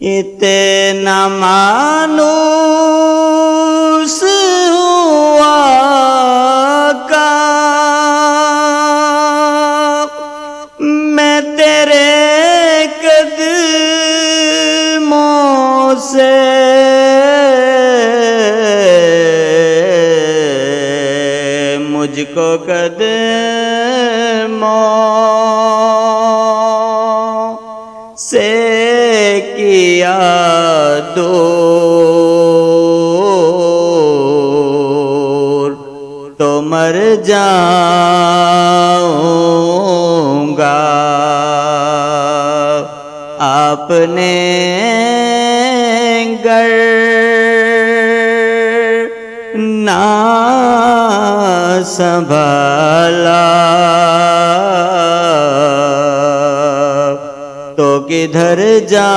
इतना मानूस हुआ का मैं तेरे कदमों से मुझको कदमों से किया दूर तो मर जाऊंगा। आपने गर ना संभाला तो किधर जा